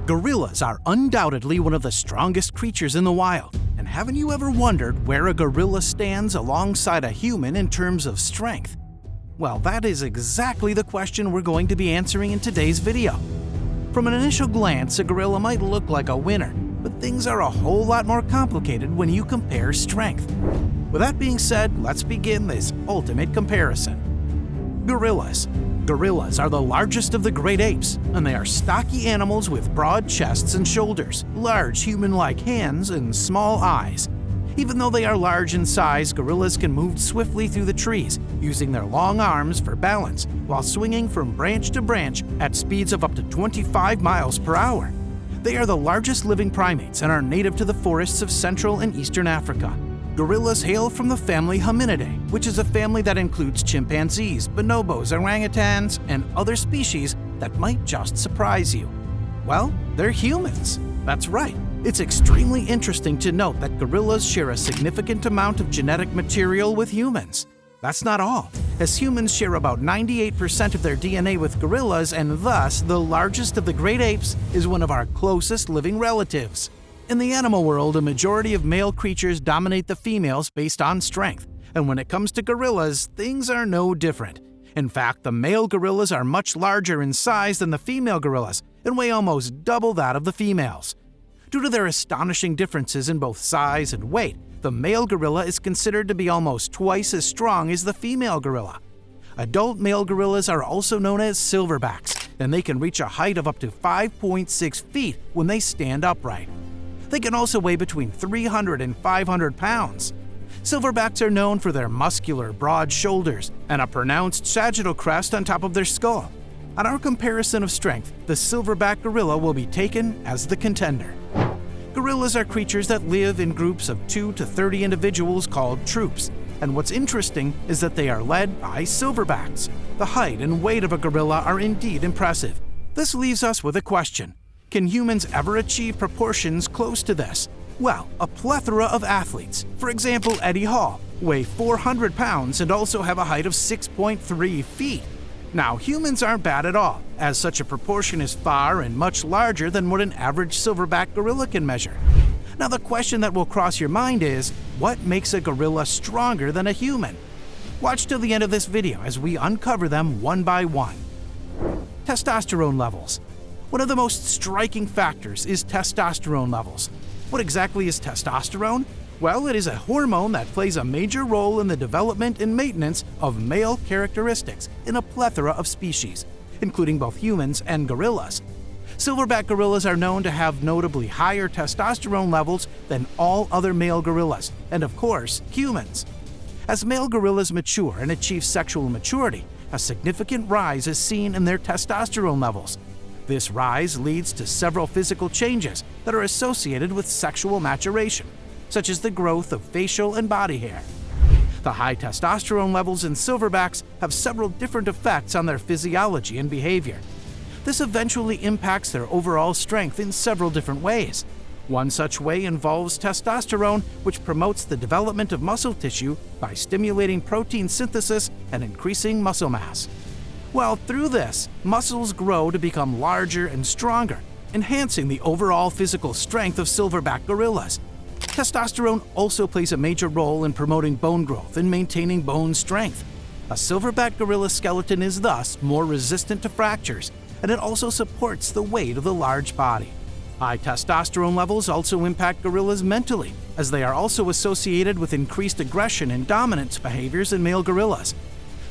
Gorillas are undoubtedly one of the strongest creatures in the wild, and haven't you ever wondered where a gorilla stands alongside a human in terms of strength? Well, that is exactly the question we're going to be answering in today's video. From an initial glance, a gorilla might look like a winner, but things are a whole lot more complicated when you compare strength. With that being said, let's begin this ultimate comparison. Gorillas. Gorillas are the largest of the great apes, and they are stocky animals with broad chests and shoulders, large human-like hands, and small eyes. Even though they are large in size, gorillas can move swiftly through the trees, using their long arms for balance, while swinging from branch to branch at speeds of up to 25 miles per hour. They are the largest living primates and are native to the forests of Central and Eastern Africa. Gorillas hail from the family Hominidae, which is a family that includes chimpanzees, bonobos, orangutans, and other species that might just surprise you. Well, they're humans. That's right. It's extremely interesting to note that gorillas share a significant amount of genetic material with humans. That's not all, as humans share about 98% of their DNA with gorillas, and thus the largest of the great apes is one of our closest living relatives. In the animal world, a majority of male creatures dominate the females based on strength, and when it comes to gorillas, things are no different. In fact, the male gorillas are much larger in size than the female gorillas and weigh almost double that of the females. Due to their astonishing differences in both size and weight, the male gorilla is considered to be almost twice as strong as the female gorilla. Adult male gorillas are also known as silverbacks, and they can reach a height of up to 5.6 feet when they stand upright. They can also weigh between 300 and 500 pounds. Silverbacks are known for their muscular, broad shoulders and a pronounced sagittal crest on top of their skull. On our comparison of strength, the silverback gorilla will be taken as the contender. Gorillas are creatures that live in groups of 2 to 30 individuals called troops, and what's interesting is that they are led by silverbacks. The height and weight of a gorilla are indeed impressive. This leaves us with a question. Can humans ever achieve proportions close to this? Well, a plethora of athletes, for example Eddie Hall, weigh 400 pounds and also have a height of 6.3 feet. Now, humans aren't bad at all, as such a proportion is far and much larger than what an average silverback gorilla can measure. Now, the question that will cross your mind is, what makes a gorilla stronger than a human? Watch till the end of this video as we uncover them one by one. Testosterone levels. One of the most striking factors is testosterone levels. What exactly is testosterone? Well, it is a hormone that plays a major role in the development and maintenance of male characteristics in a plethora of species, including both humans and gorillas. Silverback gorillas are known to have notably higher testosterone levels than all other male gorillas, and of course, humans. As male gorillas mature and achieve sexual maturity, a significant rise is seen in their testosterone levels. This rise leads to several physical changes that are associated with sexual maturation, such as the growth of facial and body hair. The high testosterone levels in silverbacks have several different effects on their physiology and behavior. This eventually impacts their overall strength in several different ways. One such way involves testosterone, which promotes the development of muscle tissue by stimulating protein synthesis and increasing muscle mass. Well, through this, muscles grow to become larger and stronger, enhancing the overall physical strength of silverback gorillas. Testosterone also plays a major role in promoting bone growth and maintaining bone strength. A silverback gorilla skeleton is thus more resistant to fractures, and it also supports the weight of the large body. High testosterone levels also impact gorillas mentally, as they are also associated with increased aggression and dominance behaviors in male gorillas.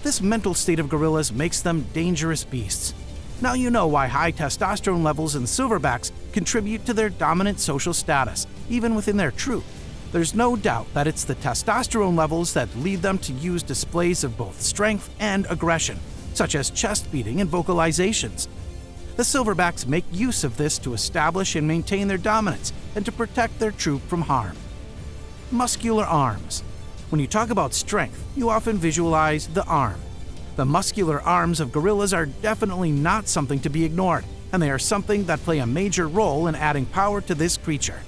This mental state of gorillas makes them dangerous beasts. Now you know why high testosterone levels in silverbacks contribute to their dominant social status, even within their troop. There's no doubt that it's the testosterone levels that lead them to use displays of both strength and aggression, such as chest beating and vocalizations. The silverbacks make use of this to establish and maintain their dominance and to protect their troop from harm. Muscular arms. When you talk about strength, you often visualize the arm. The muscular arms of gorillas are definitely not something to be ignored, and they are something that play a major role in adding power to this creature.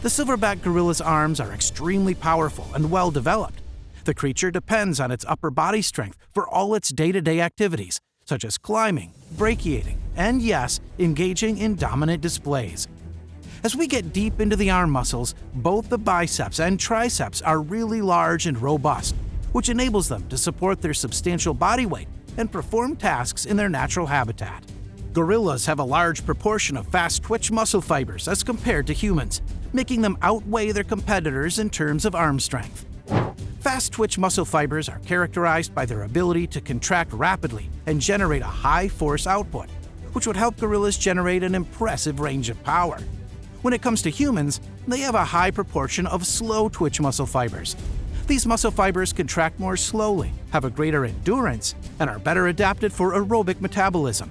The silverback gorilla's arms are extremely powerful and well developed. The creature depends on its upper body strength for all its day-to-day activities, such as climbing, brachiating, and yes, engaging in dominant displays. As we get deep into the arm muscles, both the biceps and triceps are really large and robust, which enables them to support their substantial body weight and perform tasks in their natural habitat. Gorillas have a large proportion of fast-twitch muscle fibers as compared to humans, making them outweigh their competitors in terms of arm strength. Fast-twitch muscle fibers are characterized by their ability to contract rapidly and generate a high force output, which would help gorillas generate an impressive range of power. When it comes to humans, they have a high proportion of slow-twitch muscle fibers. These muscle fibers contract more slowly, have a greater endurance, and are better adapted for aerobic metabolism.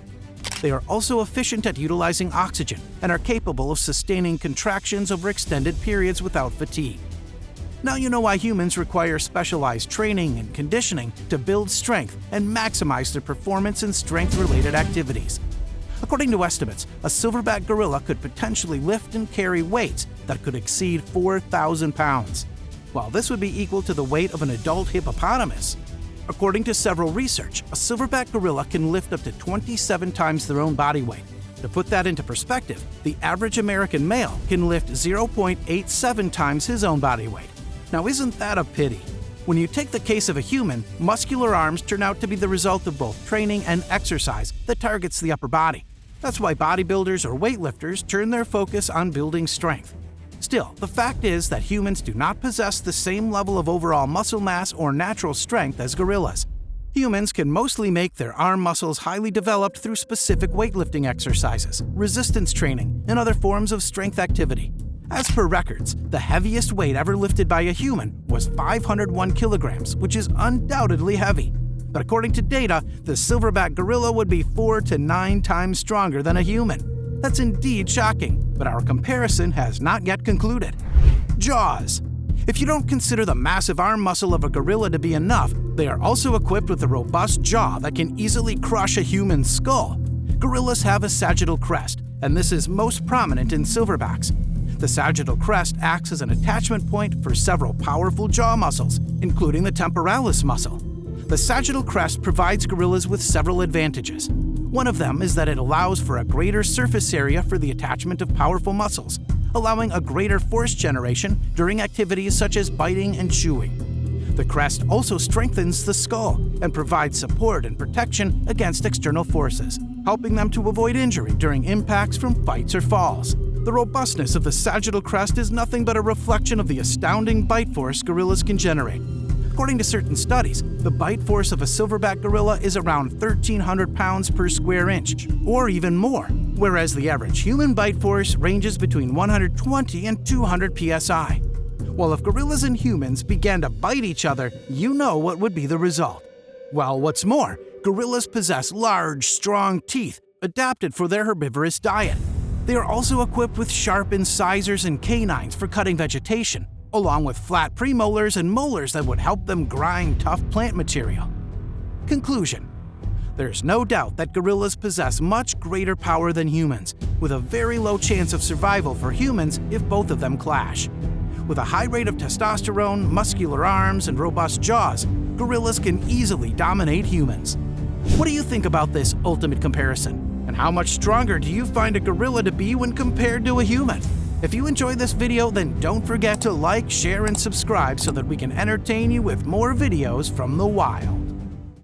They are also efficient at utilizing oxygen and are capable of sustaining contractions over extended periods without fatigue. Now you know why humans require specialized training and conditioning to build strength and maximize their performance in strength-related activities. According to estimates, a silverback gorilla could potentially lift and carry weights that could exceed 4,000 pounds. While this would be equal to the weight of an adult hippopotamus. According to several research, a silverback gorilla can lift up to 27 times their own body weight. To put that into perspective, the average American male can lift 0.87 times his own body weight. Now isn't that a pity? When you take the case of a human, muscular arms turn out to be the result of both training and exercise that targets the upper body. That's why bodybuilders or weightlifters turn their focus on building strength. Still, the fact is that humans do not possess the same level of overall muscle mass or natural strength as gorillas. Humans can mostly make their arm muscles highly developed through specific weightlifting exercises, resistance training, and other forms of strength activity. As per records, the heaviest weight ever lifted by a human was 501 kilograms, which is undoubtedly heavy. But according to data, the silverback gorilla would be 4 to 9 times stronger than a human. That's indeed shocking, but our comparison has not yet concluded. Jaws. If you don't consider the massive arm muscle of a gorilla to be enough, they are also equipped with a robust jaw that can easily crush a human's skull. Gorillas have a sagittal crest, and this is most prominent in silverbacks. The sagittal crest acts as an attachment point for several powerful jaw muscles, including the temporalis muscle. The sagittal crest provides gorillas with several advantages. One of them is that it allows for a greater surface area for the attachment of powerful muscles, allowing a greater force generation during activities such as biting and chewing. The crest also strengthens the skull and provides support and protection against external forces, helping them to avoid injury during impacts from fights or falls. The robustness of the sagittal crest is nothing but a reflection of the astounding bite force gorillas can generate. According to certain studies, the bite force of a silverback gorilla is around 1,300 pounds per square inch, or even more, whereas the average human bite force ranges between 120 and 200 psi. Well, if gorillas and humans began to bite each other, you know what would be the result. Well, what's more, gorillas possess large, strong teeth adapted for their herbivorous diet. They are also equipped with sharp incisors and canines for cutting vegetation, along with flat premolars and molars that would help them grind tough plant material. Conclusion: there's no doubt that gorillas possess much greater power than humans, with a very low chance of survival for humans if both of them clash. With a high rate of testosterone, muscular arms, and robust jaws, gorillas can easily dominate humans. What do you think about this ultimate comparison? And how much stronger do you find a gorilla to be when compared to a human? If you enjoyed this video, then don't forget to like, share, and subscribe so that we can entertain you with more videos from the wild.